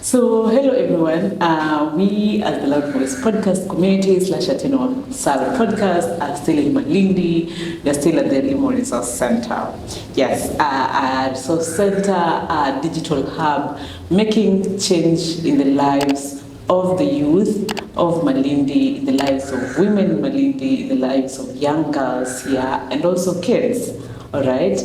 So, hello everyone. We as the Loud Voice podcast community / Atino Sal podcast are still in Malindi. We are still at the Elimu Resource Center. Yes, our Resource Center, our digital hub, making change in the lives of the youth of Malindi, in the lives of women in Malindi, in the lives of young girls here, and also kids. All right.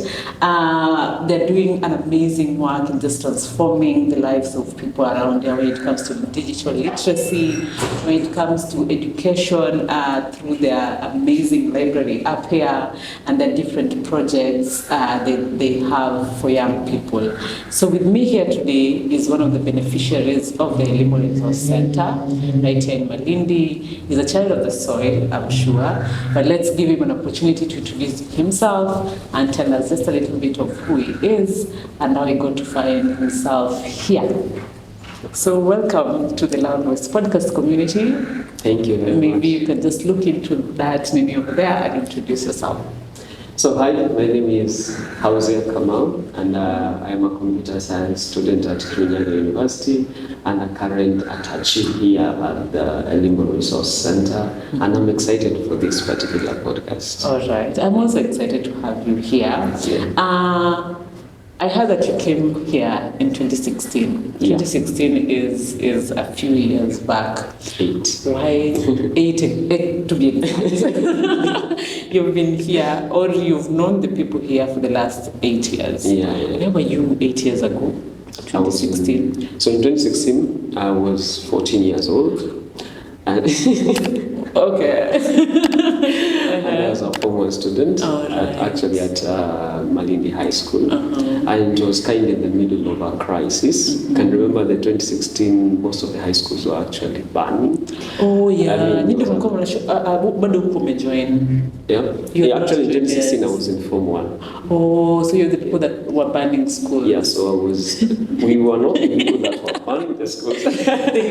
They're doing an amazing work in just transforming the lives of people around here when it comes to digital literacy, when it comes to education through their amazing library up here and the different projects they have for young people. So with me here today is one of the beneficiaries of the Elimu Resource Center right here in Malindi. He's a child of the soil, I'm sure, but let's give him an opportunity to introduce himself and tell us just a little bit of who he is and how he got to find himself here. So welcome to the Loud Voice podcast community. Thank you very Maybe much. you can just look into that maybe over there and introduce yourself. So hi, my name is Hosea and I am a computer science student at Kirinyaga University and a current attaché here at the Elimu Resource Center, and I'm excited for this particular podcast. All right, I'm also excited to have you here. Yeah. I heard that you came here in 2016. Yeah. 2016 is a few years back. 8. Why 8 to be exact? You've been here, or you've known the people here for the last 8 years. Yeah. Where were you 8 years ago? 2016. So in 2016, I was 14 years old. And Okay. And I was a Form 1 student, actually at Malindi High School. And it was kind of in the middle of a crisis. Can remember that 2016, most of the high schools were actually burning. Oh yeah, bado huko umejoin. Yeah, actually in 2016 I was in Form 1. Oh, so you're the people that were burning schools. Yeah, so we were not the people that were burning the schools. They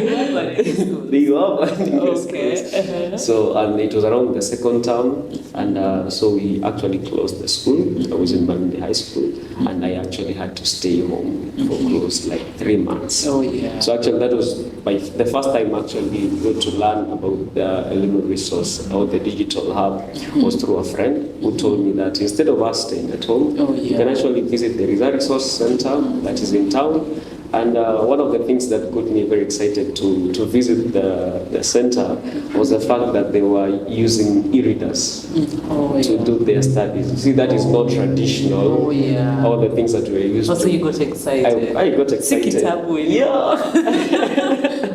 were burning schools. They were burning the schools. Okay. So, and it was around the second term, and so we actually closed the school. I was in Malindi High School, and I actually had to stay home for close like 3 months. Oh yeah. So actually that was the first time actually got to learn about the Elimu Resource or the digital hub was through a friend who told me that instead of us staying at home, you can actually visit the Resource Center that is in town. And one of the things that got me very excited to visit the center was the fact that they were using e-readers to do their studies. You see, that is not traditional. Oh yeah. All the things that we are used to. So you got excited. I got excited. Yeah.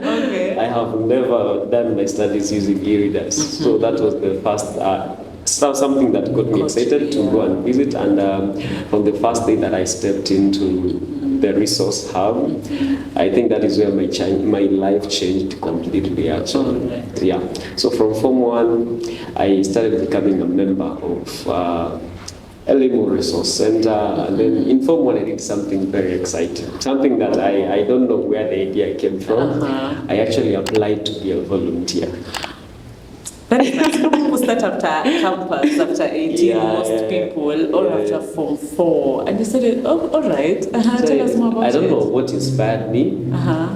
Okay. I have never done my studies using e-readers. So that was the first something that got me excited to go and visit. And from the first day that I stepped into the resource hub, I think that is where my life changed completely actually. Right. Yeah. So from Form 1, I started becoming a member of Elimu Resource Center, and then in Form 1 I did something very exciting, something that I don't know where the idea came from. I actually applied to be a volunteer. Some people start after campus, after 18, most people, or after Form 4. And you said, oh, all right, so tell us more about it. I don't know what inspired me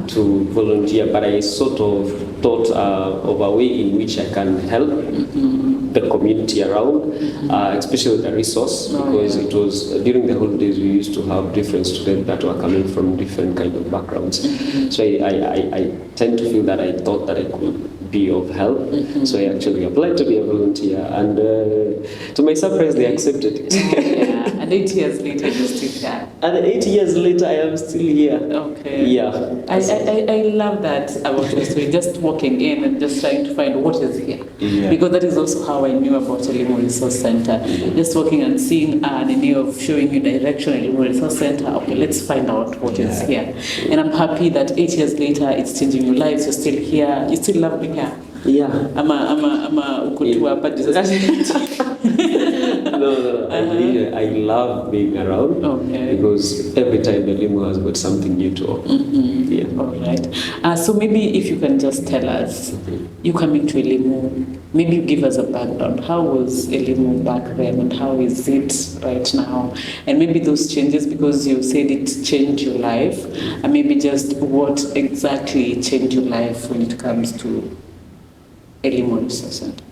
to volunteer, but I sort of thought of a way in which I can help the community around, especially the resource, because it was during the holidays we used to have different students that were coming from different kind of backgrounds. So I tend to feel that I thought that I could be of help. So I actually applied to be a volunteer, and to my surprise they accepted it. Yeah. And 8 years later you're still here. And 8 years later I am still here. Okay. Yeah. I love that about your story, just walking in and just trying to find what is here. Yeah. Because that is also how I knew about Elimu Resource Center. Just walking and seeing an idea of showing you direction at Elimu Resource Center. Okay, let's find out what is here. And I'm happy that 8 years later it's changing your lives. You're still here. You still love being here. Yeah. I'm a ukutua, but No, No. I love being around because every time Elimu has got something new to offer. Yeah. All right. So maybe if you can just tell us, you coming to Elimu, maybe you give us a background. How was Elimu back then and how is it right now? And maybe those changes, because you said it changed your life, and maybe just what exactly changed your life when it comes to Elimu Resource Center.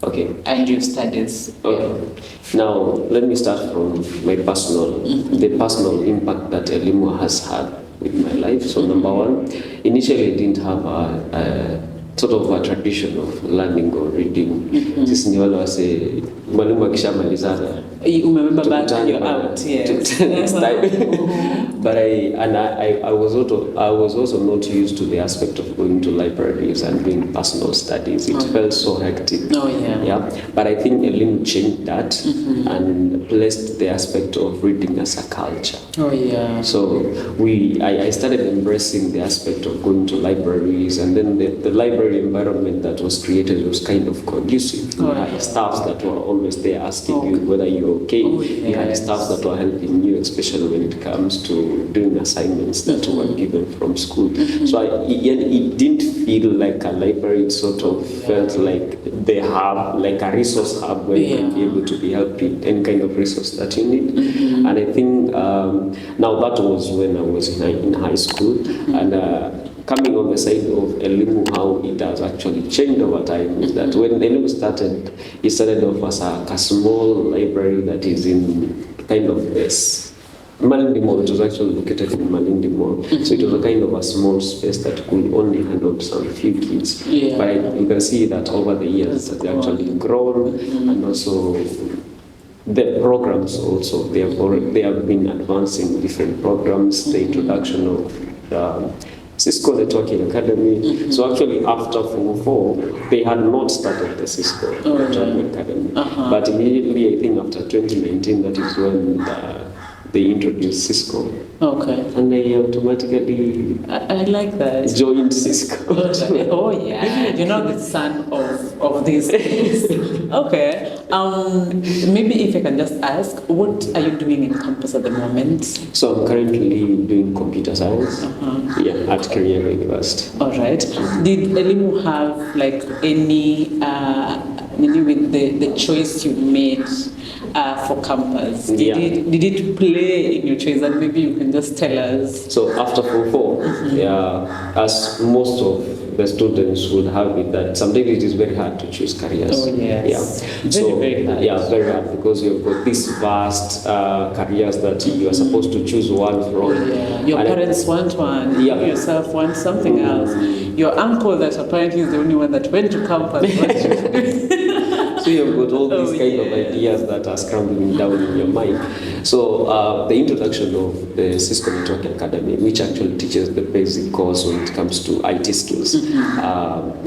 Okay. And your studies. Okay. Now, let me start from my personal, the personal impact that Elimu has had with my life. So, number one, initially I didn't have a sort of a tradition of learning or reading. Sisi ni wale wase mwalimu akishamalizana umemember back you're out, yes. Next time. But I was also not used to the aspect of going to libraries and doing personal studies. It felt so hectic. Yeah. But I think Elimu changed that and placed the aspect of reading as a culture. So I started embracing the aspect of going to libraries, and then the library environment that was created was kind of conducive. You had staffs that were always there asking you whether you're okay. You had staffs that were helping you, especially when it comes to doing assignments that were given from school. So it didn't feel like a library. It sort of felt like they have like a resource hub where you can be able to be helped with any kind of resource that you need. And I think now that was when I was in high school, and coming on the side of Elimu, how it has actually changed over time is that when Elimu started, it started off as a small library that is in kind of this Malindi Mall. It was actually located in Malindi Mall. So it was a kind of a small space that could only handle some few kids. But you can see that over the years that they actually grown, and also the programs also, they have been advancing different programs, the introduction of Cisco Networking Academy. So actually after Form 4, they had not started the Cisco Networking Academy. But immediately, I think after 2019, that is when they introduced Cisco. And I automatically I like that. Joined Cisco. You're not the son of these things. Maybe if I can just ask, what are you doing in campus at the moment? So I'm currently doing computer science at Korea University. All right. Did Elimu have like any with the choice you made for campus? Did it play in your choice? And maybe you can just tell us. So after Form 4, as most of the students would have it, that sometimes it is very hard to choose careers. Very hard. Very hard, because you've got these vast careers that you are supposed to choose one from. Your parents want one, you yourself want something else. Your uncle that apparently is the only one that went to campus. So you've got all these kind of ideas that are scrambling down in your mind. So the introduction of the Cisco Networking Academy, which actually teaches the basic course when it comes to IT skills.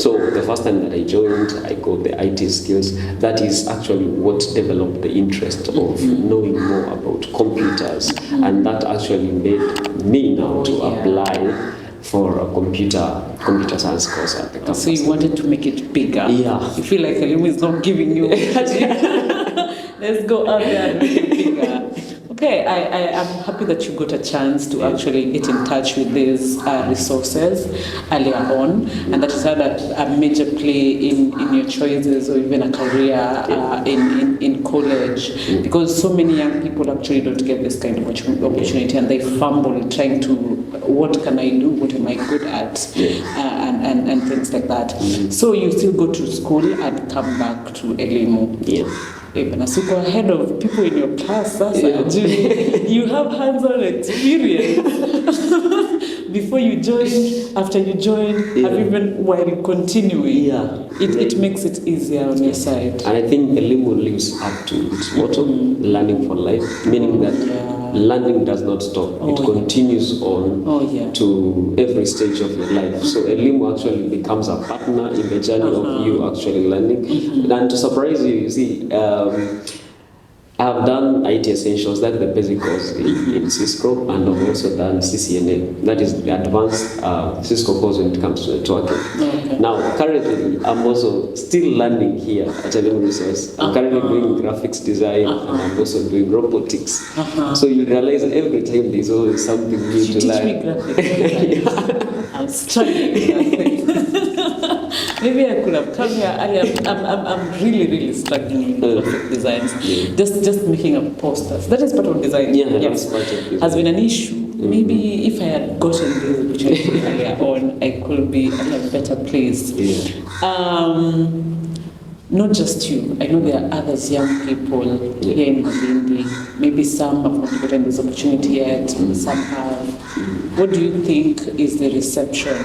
So the first time that I joined, I got the IT skills. That is actually what developed the interest of knowing more about computers. And that actually made me now to apply for a computer science course at the campus. So you wanted to make it bigger. You feel like Elimu is not giving you. Let's go out there and make it bigger. Okay, I am happy that you got a chance to actually get in touch with these resources earlier on, and that has had a major play in your choices or even a career in college, because so many young people actually don't get this kind of opportunity, and they fumble trying to, what can I do, what am I good at, and things like that. So you still go to school and come back to Elimu. So go ahead of people in your class, you have hands-on experience before you join, after you join, and even while continuing. It makes it easier on your side. And I think Elimu lives up to its motto, learning for life, meaning that learning does not stop. It continues on to every stage of your life. So Elimu actually becomes a partner in the journey of you actually learning. And to surprise you, you see, I've done IT Essentials, that's the basic course in Cisco, and I've also done CCNA, that is the advanced Cisco course when it comes to networking. Okay. Now, currently, I'm also still learning here at Elimu Resource. I'm currently doing graphics design, and I'm also doing robotics. So you realize every time there's always something new to learn. Teach me graphics. I'm struggling with graphics. Maybe I could have come here earlier. I'm really struggling with graphic designs. Just making up posters. That is part of design. That's part of design. Has been an issue. Maybe if I had gotten this opportunity earlier on, I could be in a better place. Not just you. I know there are others, young people here in Malindi. Maybe some have not gotten this opportunity yet, some have. What do you think is the reception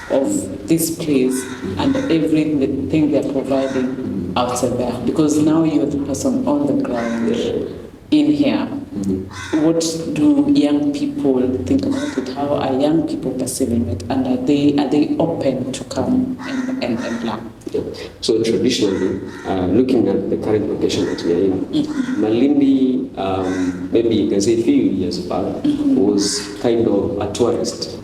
of this place and everything they're providing outside there? Because now you're the person on the ground in here. What do young people think about it? How are young people perceiving it? And are they open to come and learn? So traditionally, looking at the current location that we are in, Malindi, maybe you can say a few years back, was kind of a tourist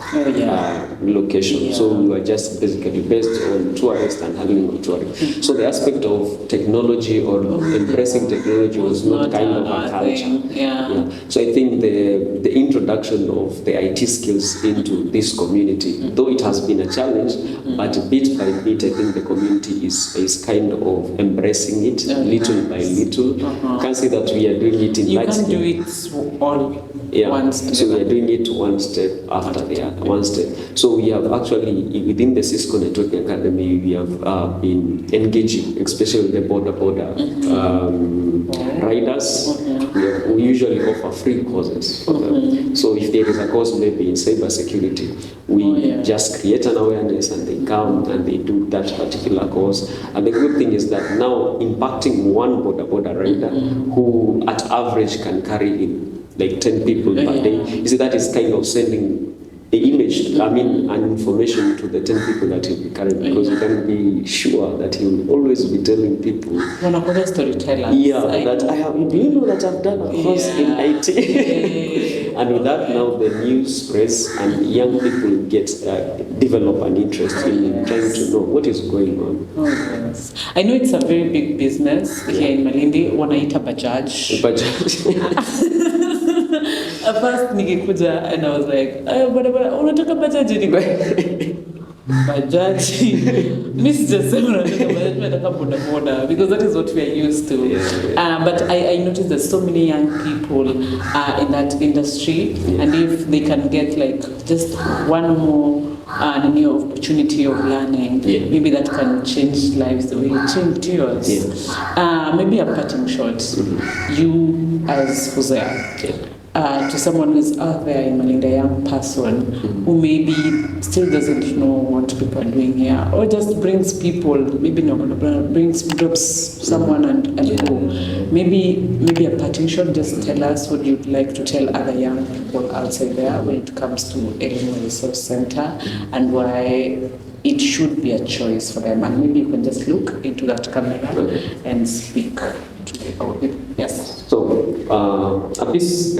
location. So we were just basically based on tourists and handling of tourists. So the aspect of technology or embracing technology was not kind of a culture. So I think the introduction of the IT skills into this community, though it has been a challenge, but bit by bit, I think the community is kind of embracing it little by little. Can't say that we are doing it in you can't do it all once. So we are doing it one step after the other, one step. So we have actually, within the Cisco Networking Academy, we have been engaging, especially the border riders. We usually offer free courses for them. So if there is a course maybe in cyber security, we just create an awareness and they come and they do that particular course. And the good thing is that now impacting one border rider who at average can carry in like 10 people per day, you see that is kind of sending the image, an information to the 10 people that he'll be carrying, because you can be sure that he will always be telling people. One of the storytellers. Do you know that I've done a course in IT? And with that now the news spreads and young people develop an interest in trying to know what is going on. I know it's a very big business here in Malindi. Wanaita Bajaj. At first nikikuja and I was like, unataka bajaji niko. Bajaji. Miss just said unataka boda because that is what we are used to. But I noticed that so many young people are in that industry, and if they can get like just one more new opportunity of learning, maybe that can change lives the way it changed yours. Maybe a parting shot. You as Hosea. To someone who's out there in Malindi, a young person who maybe still doesn't know what people are doing here, or just brings people, drops someone and go. Maybe a parting shot, just tell us what you'd like to tell other young people outside there when it comes to Elimu Resource Center and why it should be a choice for them. And maybe you can just look into that camera and speak to people. Yes. So, I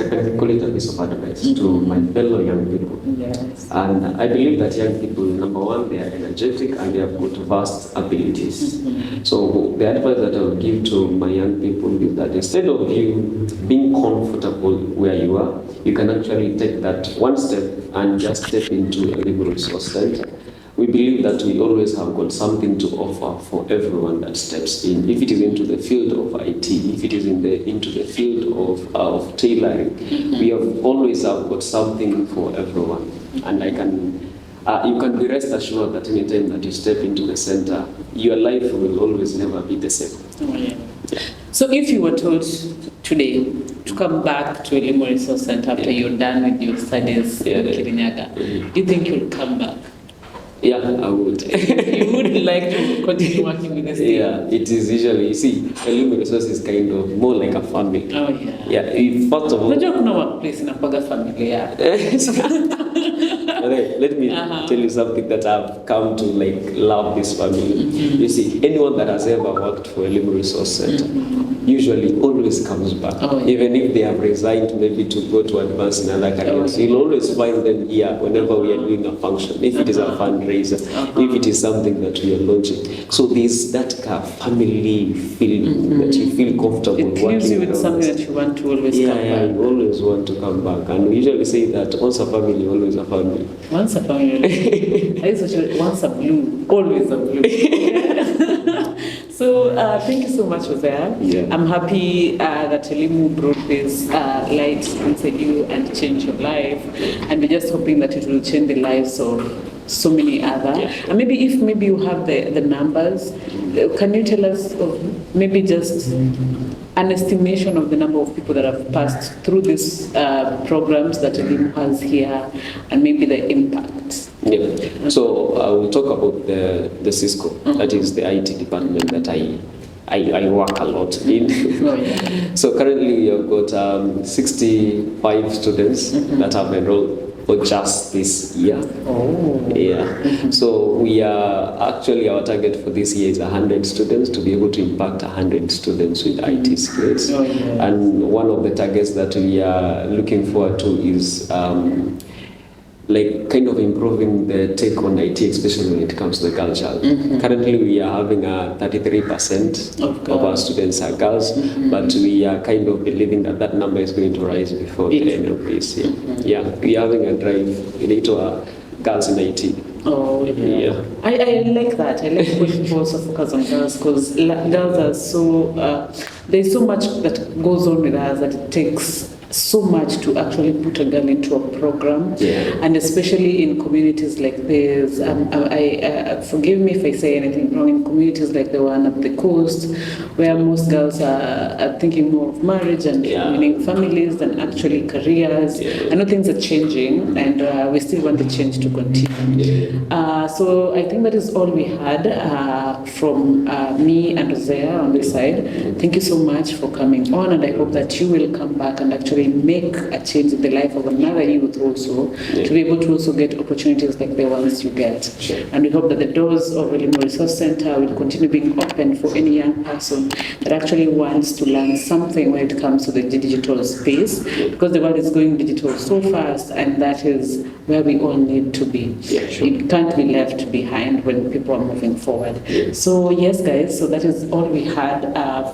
can call it a piece of advice to my fellow young people. Yes. And I believe that young people, number one, they are energetic and they have got vast abilities. So the advice that I will give to my young people is that instead of you being comfortable where you are, you can actually take that one step and just step into Elimu Resource Center. We believe that we always have got something to offer for everyone that steps in. If it is into the field of IT, if it is into the field of tailoring, we have always got something for everyone. And you can be rest assured that any time that you step into the center, your life will always never be the same. So if you were told today to come back to Elimu Resource Center after you're done with your studies in Kirinyaga, do you think you'll come back? Yeah, I would. You would like to continue working with this team? Yeah, it is usually, you see, Elimu Resource is kind of more like a family. Oh, yeah. Yeah, first of all... Unajua kuna workplace inakuwaga familia. Let me tell you something that I've come to love this family. You see, anyone that has ever worked for Elimu Resource Center usually always comes back. Even if they have resigned maybe to go to advance in other careers, you'll always find them here whenever we are doing a function, if it is a fundraiser, if it is something that we are launching. So there's that family feeling that you feel comfortable it working. It leaves you with something that you want to always come back. Yeah, you always want to come back. And we usually say that once a family, always a family. Once a family. I used to say once a blue, always a blue. So thank you so much, Hosea. Yeah. I'm happy that Elimu brought this light inside you and changed your life. And we're just hoping that it will change the lives of so many other. Yeah, sure. And maybe if you have the numbers, can you tell us maybe just an estimation of the number of people that have passed through these programs that Elimu has here, and maybe the impact? Yeah. So I will talk about the Cisco. That is the IT department that I work a lot in. So currently we have got 65 students that have enrolled for just this year. Yeah. So we are actually, our target for this year is 100 students, to be able to impact 100 students with IT skills. And one of the targets that we are looking forward to is kind of improving the take on IT, especially when it comes to the girl child. Currently, we are having 33% of our students are girls, but we are kind of believing that that number is going to rise before the end of this year. Yeah, we are having a drive into our girls in IT. Oh, yeah. I like that. I like when people also focus on girls, because girls are so, there's so much that goes on with us that it takes so much to actually put a girl into a program, and especially in communities like this. Forgive me if I say anything wrong. In communities like the one up the coast, where most girls are thinking more of marriage and winning families than actually careers. I know things are changing, and we still want the change to continue. So I think that is all we had from me and Hosea on this side. Thank you so much for coming on, and I hope that you will come back and actually make a change in the life of another youth also, to be able to also get opportunities like the ones you get. And we hope that the doors of Elimu Resource Center will continue being open for any young person that actually wants to learn something when it comes to the digital space, because the world is going digital so fast, and that is where we all need to be. It can't be left behind when people are moving forward. So yes, guys, so that is all we had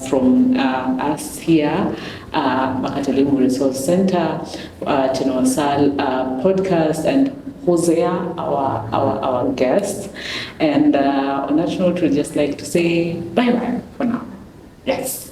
from us here at Elimu Resource Center, Tino Sal podcast, and Hosea, our guest. And on that note, we'd just like to say bye-bye for now. Yes.